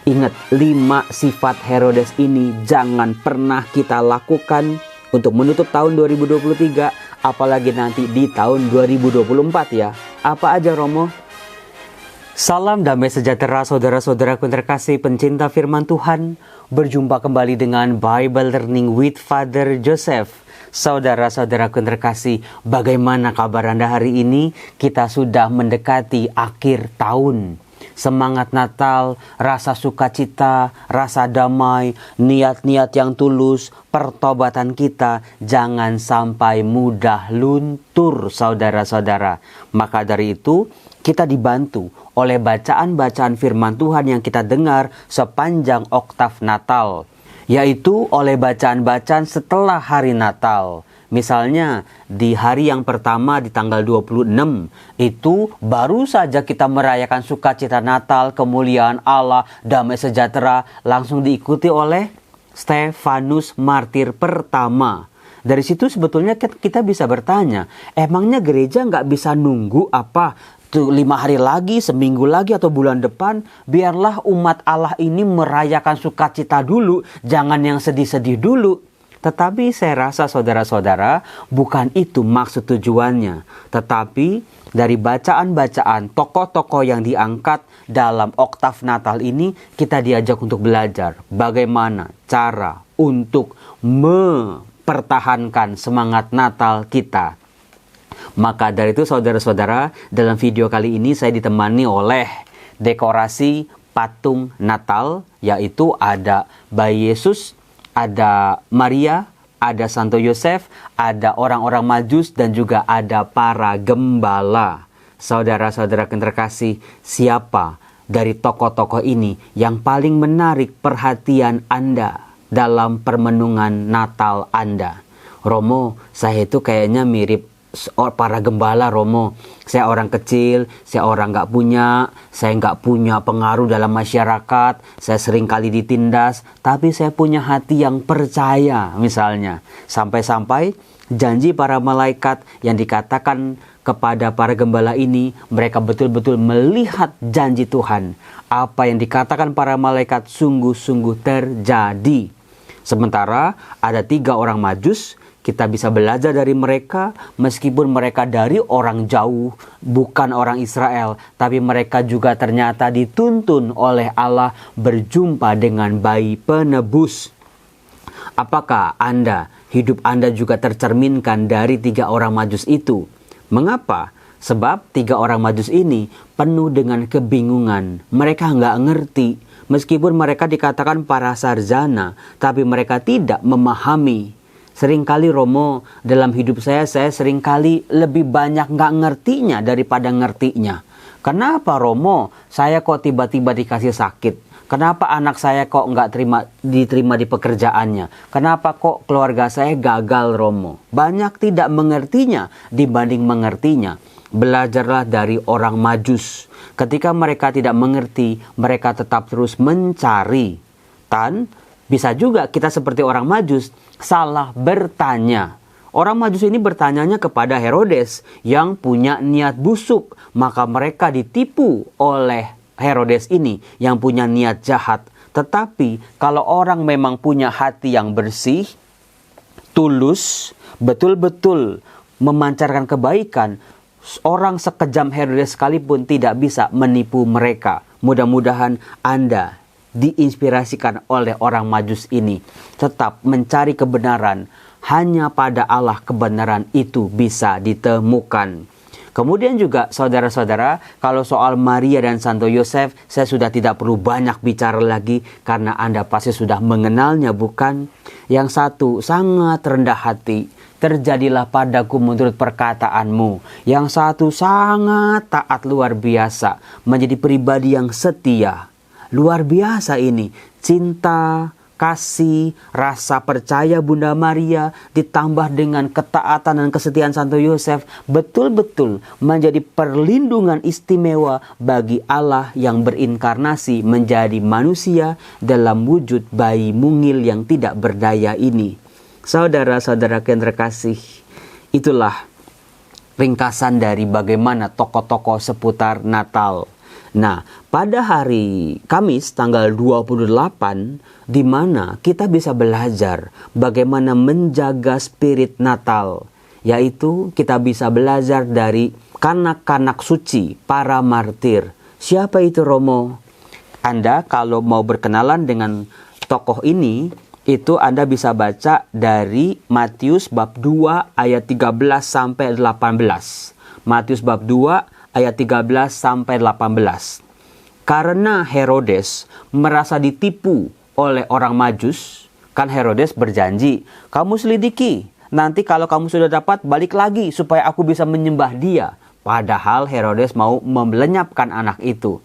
Ingat, 5 sifat Herodes ini jangan pernah kita lakukan untuk menutup tahun 2023, apalagi nanti di tahun 2024 ya. Apa aja Romo? Salam damai sejahtera saudara-saudaraku terkasih pencinta firman Tuhan. Berjumpa kembali dengan Bible Learning with Father Joseph. Saudara-saudaraku terkasih, bagaimana kabar Anda hari ini? Kita sudah mendekati akhir tahun. Semangat Natal, rasa sukacita, rasa damai, niat-niat yang tulus, pertobatan kita jangan sampai mudah luntur saudara-saudara. Maka dari itu kita dibantu oleh bacaan-bacaan firman Tuhan yang kita dengar sepanjang oktav Natal, yaitu oleh bacaan-bacaan setelah hari Natal. Misalnya di hari yang pertama di tanggal 26 itu baru saja kita merayakan sukacita Natal, kemuliaan Allah, damai sejahtera, langsung diikuti oleh Stefanus martir pertama. Dari situ sebetulnya kita bisa bertanya, emangnya gereja nggak bisa nunggu apa? 5 hari lagi, seminggu lagi atau bulan depan, biarlah umat Allah ini merayakan sukacita dulu, jangan yang sedih-sedih dulu. Tetapi saya rasa saudara-saudara, bukan itu maksud tujuannya. Tetapi dari bacaan-bacaan tokoh-tokoh yang diangkat dalam oktav Natal ini, kita diajak untuk belajar bagaimana cara untuk mempertahankan semangat Natal kita. Maka dari itu saudara-saudara, dalam video kali ini saya ditemani oleh dekorasi patung Natal, yaitu ada bayi Yesus, ada Maria, ada Santo Yosef, ada orang-orang Majus, dan juga ada para gembala. Saudara-saudara yang terkasih, siapa dari tokoh-tokoh ini yang paling menarik perhatian Anda dalam permenungan Natal Anda? Romo, saya itu kayaknya mirip para gembala Romo. Saya orang kecil, saya orang nggak punya pengaruh dalam masyarakat, saya sering kali ditindas, tapi saya punya hati yang percaya misalnya. Sampai-sampai janji para malaikat yang dikatakan kepada para gembala ini, mereka betul-betul melihat janji Tuhan. Apa yang dikatakan para malaikat sungguh-sungguh terjadi. Sementara ada 3 orang Majus. Kita bisa belajar dari mereka, meskipun mereka dari orang jauh, bukan orang Israel, tapi mereka juga ternyata dituntun oleh Allah berjumpa dengan bayi penebus. Apakah hidup Anda juga tercerminkan dari 3 orang Majus itu? Mengapa? Sebab 3 orang Majus ini penuh dengan kebingungan. Mereka nggak ngerti. Meskipun mereka dikatakan para sarjana, tapi mereka tidak memahami. Seringkali Romo, dalam hidup saya seringkali lebih banyak nggak ngertinya daripada ngertinya. Kenapa Romo? Saya kok tiba-tiba dikasih sakit? Kenapa anak saya kok nggak diterima di pekerjaannya? Kenapa kok keluarga saya gagal Romo? Banyak tidak mengertinya dibanding mengertinya. Belajarlah dari orang Majus. Ketika mereka tidak mengerti, mereka tetap terus mencari. Bisa juga kita seperti orang Majus, salah bertanya. Orang Majus ini bertanyanya kepada Herodes yang punya niat busuk. Maka mereka ditipu oleh Herodes ini yang punya niat jahat. Tetapi kalau orang memang punya hati yang bersih, tulus, betul-betul memancarkan kebaikan, orang sekejam Herodes sekalipun tidak bisa menipu mereka. Mudah-mudahan Anda diinspirasikan oleh orang Majus ini. Tetap mencari kebenaran. Hanya pada Allah kebenaran itu bisa ditemukan. Kemudian juga saudara-saudara, kalau soal Maria dan Santo Yosef, saya sudah tidak perlu banyak bicara lagi karena Anda pasti sudah mengenalnya, bukan? Yang satu sangat rendah hati. Terjadilah padaku menurut perkataanmu. Yang satu sangat taat luar biasa. Menjadi pribadi yang setia. Luar biasa ini, cinta, kasih, rasa percaya Bunda Maria ditambah dengan ketaatan dan kesetiaan Santo Yosef betul-betul menjadi perlindungan istimewa bagi Allah yang berinkarnasi menjadi manusia dalam wujud bayi mungil yang tidak berdaya ini. Saudara-saudara yang terkasih, itulah ringkasan dari bagaimana tokoh-tokoh seputar Natal. Nah, pada hari Kamis tanggal 28, di mana kita bisa belajar bagaimana menjaga spirit Natal, yaitu kita bisa belajar dari kanak-kanak suci, para martir. Siapa itu, Romo? Anda kalau mau berkenalan dengan tokoh ini, itu Anda bisa baca dari Matius bab 2 ayat 13 sampai 18. Matius bab 2 ayat 13 sampai 18. Karena Herodes merasa ditipu oleh orang Majus, kan Herodes berjanji, kamu selidiki, nanti kalau kamu sudah dapat balik lagi supaya aku bisa menyembah dia. Padahal Herodes mau melenyapkan anak itu.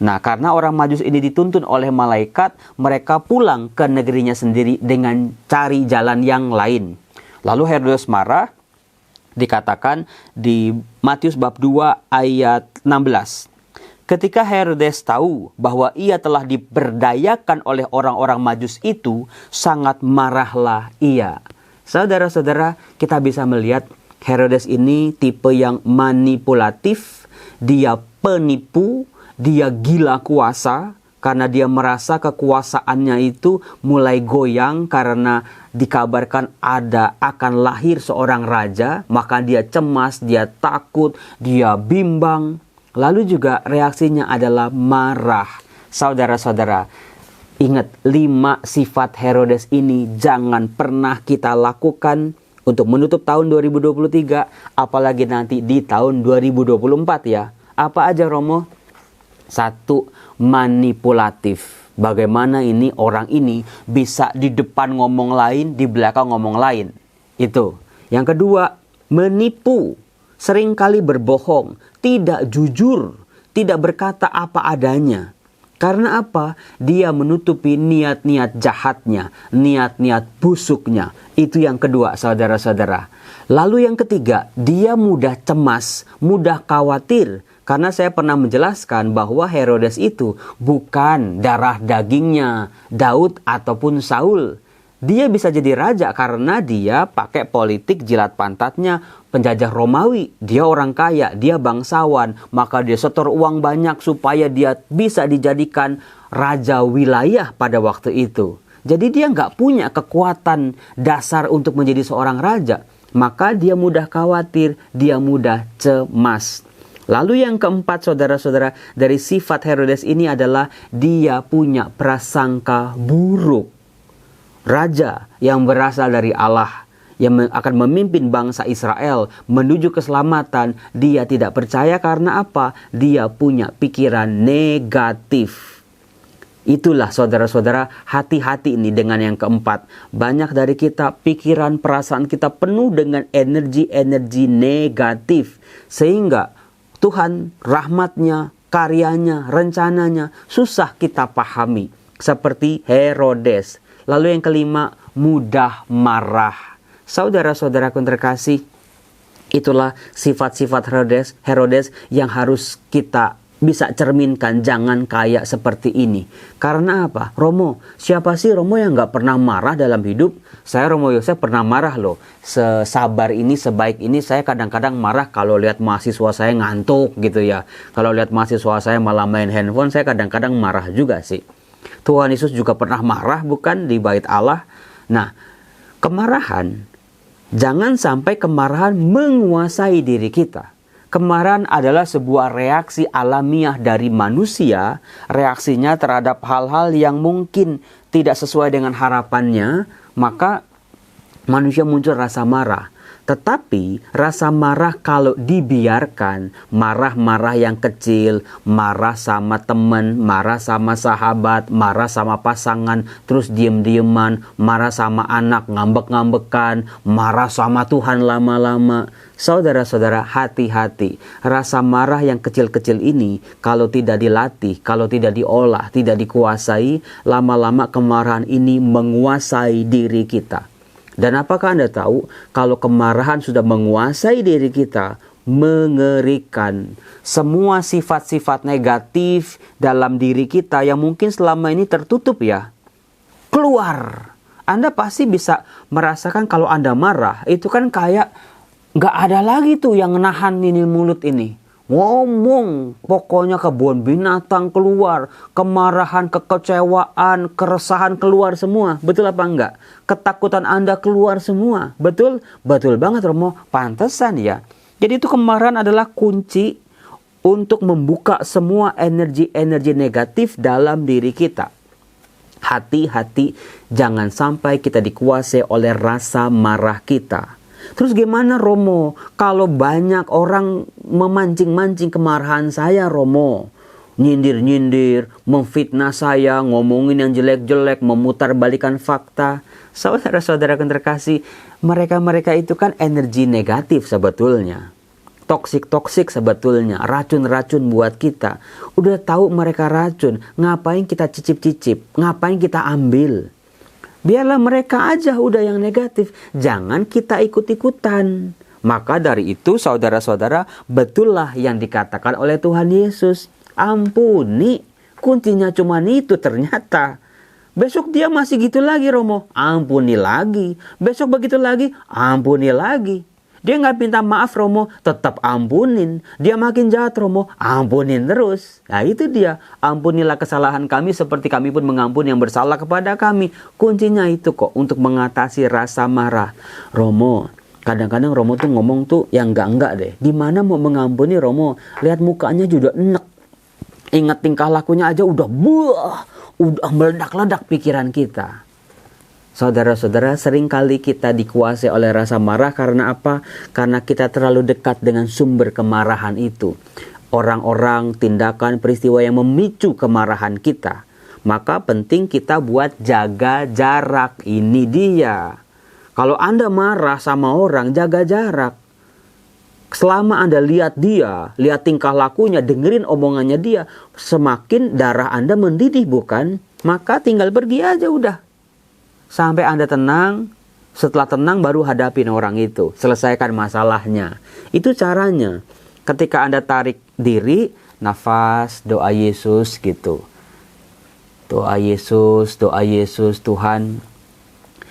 Nah, karena orang Majus ini dituntun oleh malaikat, mereka pulang ke negerinya sendiri dengan cari jalan yang lain. Lalu Herodes marah, dikatakan di Matius bab 2 ayat 16. Ketika Herodes tahu bahwa ia telah diberdayakan oleh orang-orang Majus itu, sangat marahlah ia. Saudara-saudara, kita bisa melihat Herodes ini tipe yang manipulatif, dia penipu, dia gila kuasa, karena dia merasa kekuasaannya itu mulai goyang karena dikabarkan akan lahir seorang raja, maka dia cemas, dia takut, dia bimbang. Lalu juga reaksinya adalah marah. Saudara-saudara, ingat 5 sifat Herodes ini jangan pernah kita lakukan untuk menutup tahun 2023, apalagi nanti di tahun 2024 ya. Apa aja, Romo? 1, manipulatif. Bagaimana ini orang ini bisa di depan ngomong lain, di belakang ngomong lain. Itu. Yang kedua, menipu. Seringkali berbohong, tidak jujur, tidak berkata apa adanya. Karena apa? Dia menutupi niat-niat jahatnya, niat-niat busuknya. Itu yang kedua, saudara-saudara. Lalu yang ketiga, dia mudah cemas, mudah khawatir. Karena saya pernah menjelaskan bahwa Herodes itu bukan darah dagingnya Daud ataupun Saul. Dia bisa jadi raja karena dia pakai politik jilat pantatnya penjajah Romawi. Dia orang kaya, dia bangsawan. Maka dia setor uang banyak supaya dia bisa dijadikan raja wilayah pada waktu itu. Jadi dia nggak punya kekuatan dasar untuk menjadi seorang raja. Maka dia mudah khawatir, dia mudah cemas. Lalu yang keempat, saudara-saudara, dari sifat Herodes ini adalah dia punya prasangka buruk. Raja yang berasal dari Allah, yang akan memimpin bangsa Israel menuju keselamatan, dia tidak percaya karena apa? Dia punya pikiran negatif. Itulah saudara-saudara, hati-hati ini dengan yang keempat. Banyak dari kita, pikiran, perasaan kita penuh dengan energi-energi negatif. Sehingga Tuhan, rahmatnya, karyanya, rencananya susah kita pahami. Seperti Herodes. Lalu yang kelima, mudah marah. Saudara-saudaraku terkasih, itulah sifat-sifat Herodes yang harus kita bisa cerminkan. Jangan kayak seperti ini. Karena apa? Romo, siapa sih Romo yang gak pernah marah dalam hidup? Saya Romo Yosef pernah marah loh. Sesabar ini, sebaik ini, saya kadang-kadang marah kalau lihat mahasiswa saya ngantuk gitu ya. Kalau lihat mahasiswa saya malah main handphone, saya kadang-kadang marah juga sih. Tuhan Yesus juga pernah marah bukan di bait Allah? Nah, kemarahan, jangan sampai kemarahan menguasai diri kita. Kemarahan adalah sebuah reaksi alamiah dari manusia, reaksinya terhadap hal-hal yang mungkin tidak sesuai dengan harapannya, maka manusia muncul rasa marah. Tetapi rasa marah kalau dibiarkan, marah-marah yang kecil, marah sama teman, marah sama sahabat, marah sama pasangan, terus diem-dieman, marah sama anak, ngambek-ngambekan, marah sama Tuhan lama-lama. Saudara-saudara, hati-hati. Rasa marah yang kecil-kecil ini kalau tidak dilatih, kalau tidak diolah, tidak dikuasai, lama-lama kemarahan ini menguasai diri kita. Dan apakah Anda tahu kalau kemarahan sudah menguasai diri kita, mengerikan. Semua sifat-sifat negatif dalam diri kita yang mungkin selama ini tertutup ya, keluar. Anda pasti bisa merasakan kalau Anda marah, itu kan kayak gak ada lagi tuh yang nahan ini mulut ini. Ngomong, pokoknya kebun binatang keluar, kemarahan, kekecewaan, keresahan keluar semua. Betul apa enggak? Ketakutan Anda keluar semua. Betul? Betul banget Romo. Pantesan ya. Jadi itu kemarahan adalah kunci untuk membuka semua energi-energi negatif dalam diri kita. Hati-hati, jangan sampai kita dikuasai oleh rasa marah kita. Terus gimana Romo kalau banyak orang memancing-mancing kemarahan saya Romo? Nyindir-nyindir, memfitnah saya, ngomongin yang jelek-jelek, memutarbalikan fakta. Saudara-saudara yang terkasih, mereka-mereka itu kan energi negatif sebetulnya. Toksik-toksik sebetulnya, racun-racun buat kita. Udah tahu mereka racun, ngapain kita cicip-cicip, ngapain kita ambil? Biarlah mereka aja udah yang negatif. Jangan kita ikut-ikutan. Maka dari itu saudara-saudara, betullah yang dikatakan oleh Tuhan Yesus. Ampuni. Kuncinya cuma itu ternyata. Besok dia masih gitu lagi Romo. Ampuni lagi. Besok begitu lagi. Ampuni lagi. Dia nggak minta maaf Romo, tetap ampunin. Dia makin jahat Romo, ampunin terus. Nah itu dia, ampunilah kesalahan kami seperti kami pun mengampuni yang bersalah kepada kami. Kuncinya itu kok untuk mengatasi rasa marah. Romo, kadang-kadang Romo tuh ngomong tuh yang enggak deh. Gimana mau mengampuni Romo? Lihat mukanya juga enek. Ingat tingkah lakunya aja udah meledak-ledak pikiran kita. Saudara-saudara, seringkali kita dikuasai oleh rasa marah karena apa? Karena kita terlalu dekat dengan sumber kemarahan itu. Orang-orang, tindakan, peristiwa yang memicu kemarahan kita. Maka penting kita buat jaga jarak. Ini dia. Kalau Anda marah sama orang, jaga jarak. Selama Anda lihat dia, lihat tingkah lakunya, dengerin omongannya dia, semakin darah Anda mendidih bukan? Maka tinggal pergi aja udah. Sampai Anda tenang, setelah tenang baru hadapin orang itu. Selesaikan masalahnya. Itu caranya. Ketika Anda tarik diri, nafas, doa Yesus gitu. Doa Yesus, Tuhan.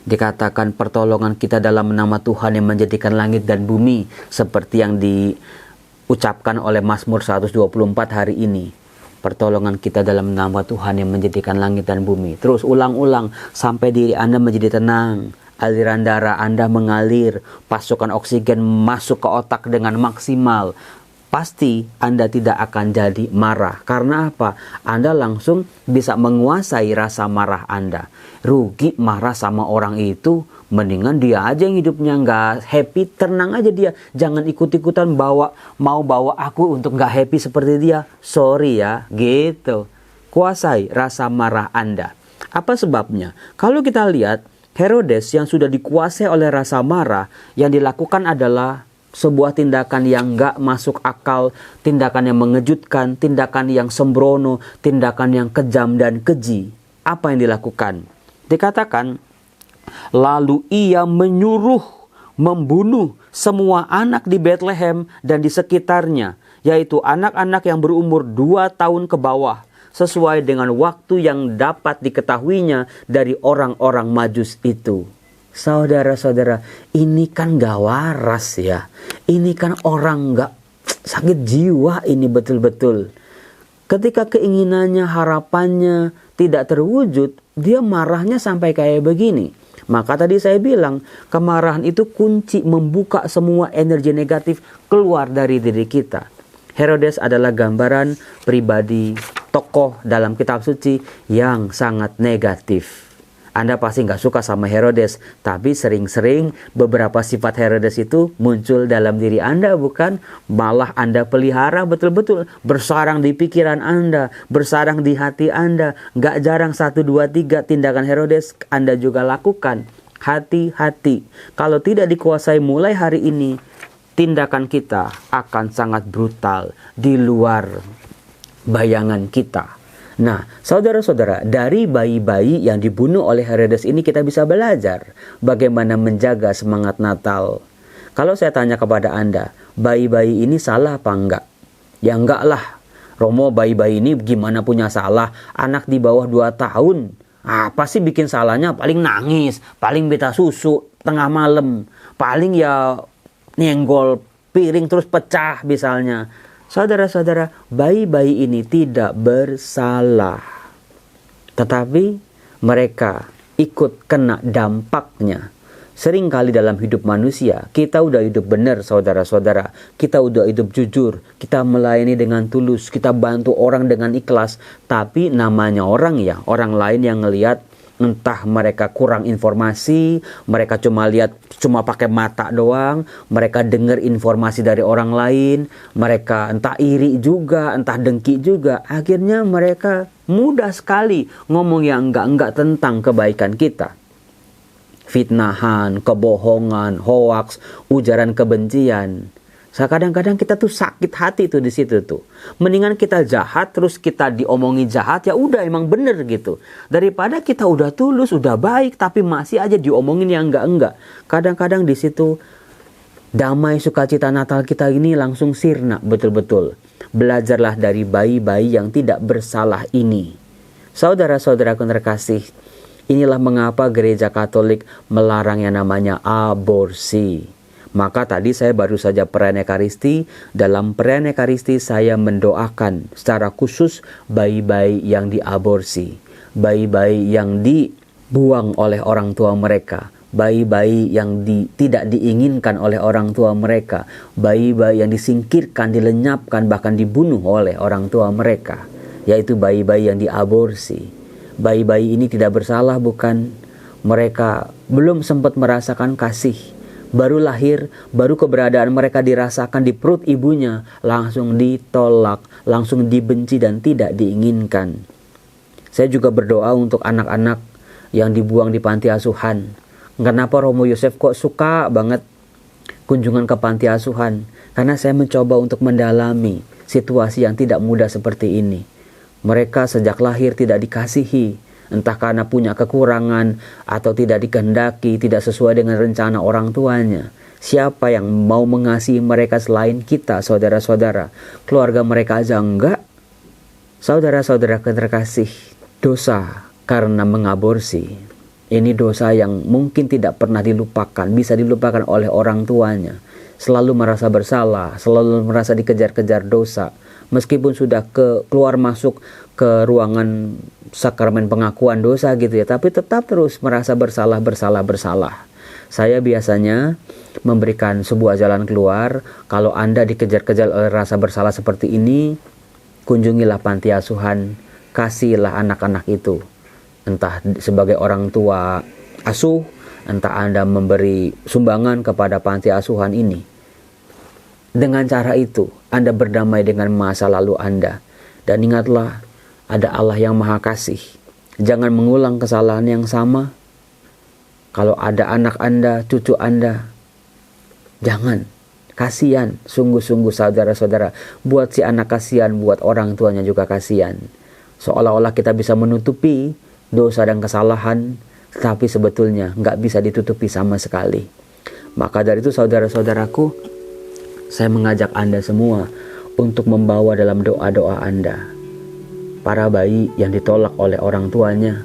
Dikatakan pertolongan kita dalam nama Tuhan yang menjadikan langit dan bumi. Seperti yang diucapkan oleh Mazmur 124 hari ini. Pertolongan kita dalam nama Tuhan yang menjadikan langit dan bumi. Terus ulang-ulang sampai diri Anda menjadi tenang. Aliran darah Anda mengalir. Pasokan oksigen masuk ke otak dengan maksimal. Pasti Anda tidak akan jadi marah. Karena apa? Anda langsung bisa menguasai rasa marah Anda. Rugi marah sama orang itu. Mendingan dia aja yang hidupnya nggak happy, tenang aja dia. Jangan ikut-ikutan mau bawa aku untuk nggak happy seperti dia. Sorry ya, gitu. Kuasai rasa marah Anda. Apa sebabnya? Kalau kita lihat, Herodes yang sudah dikuasai oleh rasa marah, yang dilakukan adalah sebuah tindakan yang nggak masuk akal, tindakan yang mengejutkan, tindakan yang sembrono, tindakan yang kejam dan keji. Apa yang dilakukan? Dikatakan, lalu ia menyuruh membunuh semua anak di Bethlehem dan di sekitarnya, yaitu anak-anak yang berumur 2 tahun ke bawah, sesuai dengan waktu yang dapat diketahuinya dari orang-orang Majus itu. Saudara-saudara, ini kan gak waras ya. Ini kan orang gak sakit jiwa ini betul-betul. Ketika keinginannya, harapannya tidak terwujud, dia marahnya sampai kayak begini. Maka tadi saya bilang, kemarahan itu kunci membuka semua energi negatif keluar dari diri kita. Herodes adalah gambaran pribadi tokoh dalam kitab suci yang sangat negatif. Anda pasti nggak suka sama Herodes, tapi sering-sering beberapa sifat Herodes itu muncul dalam diri Anda, bukan? Malah Anda pelihara betul-betul, bersarang di pikiran Anda, bersarang di hati Anda. Nggak jarang 1, 2, 3 tindakan Herodes Anda juga lakukan. Hati-hati, kalau tidak dikuasai mulai hari ini, tindakan kita akan sangat brutal, di luar bayangan kita. Nah, saudara-saudara, dari bayi-bayi yang dibunuh oleh Herodes ini kita bisa belajar bagaimana menjaga semangat Natal. Kalau saya tanya kepada Anda, bayi-bayi ini salah apa enggak? Ya enggak lah. Romo, bayi-bayi ini gimana punya salah? Anak di bawah 2 tahun. Apa sih bikin salahnya? Paling nangis, paling minta susu tengah malam, paling ya nyenggol piring terus pecah misalnya. Saudara-saudara, bayi-bayi ini tidak bersalah, tetapi mereka ikut kena dampaknya. Seringkali dalam hidup manusia, kita udah hidup benar saudara-saudara. Kita udah hidup jujur, kita melayani dengan tulus, kita bantu orang dengan ikhlas. Tapi namanya orang ya, orang lain yang ngelihat, entah mereka kurang informasi, mereka cuma pakai mata doang, mereka dengar informasi dari orang lain, mereka entah iri juga, entah dengki juga. Akhirnya mereka mudah sekali ngomong yang enggak tentang kebaikan kita. Fitnahan, kebohongan, hoaks, ujaran kebencian. Kadang-kadang kita tuh sakit hati tuh di situ tuh. Mendingan kita jahat terus kita diomongi jahat, ya udah emang bener gitu. Daripada kita udah tulus, udah baik tapi masih aja diomongin yang enggak. Kadang-kadang di situ damai sukacita Natal kita ini langsung sirna betul-betul. Belajarlah dari bayi-bayi yang tidak bersalah ini. Saudara-saudaraku terkasih, inilah mengapa gereja Katolik melarang yang namanya aborsi. Maka tadi saya baru saja perayaan Ekaristi. Dalam perayaan Ekaristi saya mendoakan secara khusus bayi-bayi yang diaborsi, bayi-bayi yang dibuang oleh orang tua mereka, bayi-bayi yang tidak diinginkan oleh orang tua mereka, bayi-bayi yang disingkirkan, dilenyapkan, bahkan dibunuh oleh orang tua mereka, yaitu bayi-bayi yang diaborsi. Bayi-bayi ini tidak bersalah, bukan? Mereka belum sempat merasakan kasih. Baru lahir, baru keberadaan mereka dirasakan di perut ibunya, langsung ditolak, langsung dibenci dan tidak diinginkan. Saya juga berdoa untuk anak-anak yang dibuang di panti asuhan. Kenapa Romo Yosef kok suka banget kunjungan ke panti asuhan? Karena saya mencoba untuk mendalami situasi yang tidak mudah seperti ini. Mereka sejak lahir tidak dikasihi, entah karena punya kekurangan atau tidak dikehendaki, tidak sesuai dengan rencana orang tuanya. Siapa yang mau mengasihi mereka selain kita, saudara-saudara? Keluarga mereka aja enggak. Saudara-saudara terkasih, dosa karena mengaborsi. Ini dosa yang mungkin tidak pernah dilupakan, bisa dilupakan oleh orang tuanya. Selalu merasa bersalah, selalu merasa dikejar-kejar dosa. Meskipun sudah keluar masuk ke ruangan sakramen pengakuan dosa gitu ya, tapi tetap terus merasa bersalah. Saya biasanya memberikan sebuah jalan keluar. Kalau Anda dikejar-kejar oleh rasa bersalah seperti ini, kunjungilah panti asuhan, kasihilah anak-anak itu. Entah sebagai orang tua asuh, entah Anda memberi sumbangan kepada panti asuhan ini. Dengan cara itu, Anda berdamai dengan masa lalu Anda. Dan ingatlah, ada Allah yang Maha Kasih. Jangan mengulang kesalahan yang sama. Kalau ada anak Anda, cucu Anda, jangan. Kasihan, sungguh-sungguh saudara-saudara. Buat si anak kasihan, buat orang tuanya juga kasihan. Seolah-olah kita bisa menutupi dosa dan kesalahan, tapi sebetulnya nggak bisa ditutupi sama sekali. Maka dari itu saudara-saudaraku, saya mengajak Anda semua untuk membawa dalam doa-doa Anda para bayi yang ditolak oleh orang tuanya,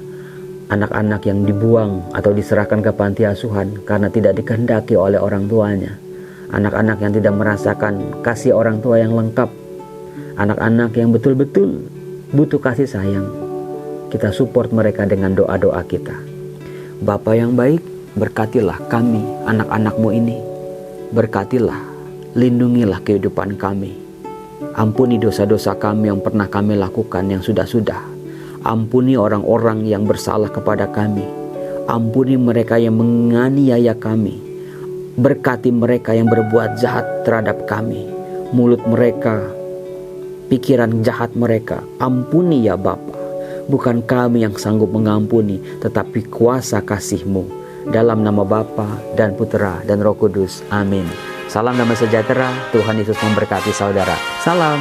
anak-anak yang dibuang atau diserahkan ke panti asuhan karena tidak dikehendaki oleh orang tuanya, anak-anak yang tidak merasakan kasih orang tua yang lengkap, anak-anak yang betul-betul butuh kasih sayang. Kita support mereka dengan doa-doa kita. Bapa yang baik, berkatilah kami, anak-anak-Mu ini. Berkatilah, lindungilah kehidupan kami. Ampuni dosa-dosa kami yang pernah kami lakukan yang sudah-sudah. Ampuni orang-orang yang bersalah kepada kami. Ampuni mereka yang menganiaya kami. Berkati mereka yang berbuat jahat terhadap kami. Mulut mereka, pikiran jahat mereka, ampuni ya Bapa. Bukan kami yang sanggup mengampuni, tetapi kuasa kasih-Mu. Dalam nama Bapa dan Putera dan Roh Kudus. Amin. Salam damai sejahtera, Tuhan Yesus memberkati saudara. Salam.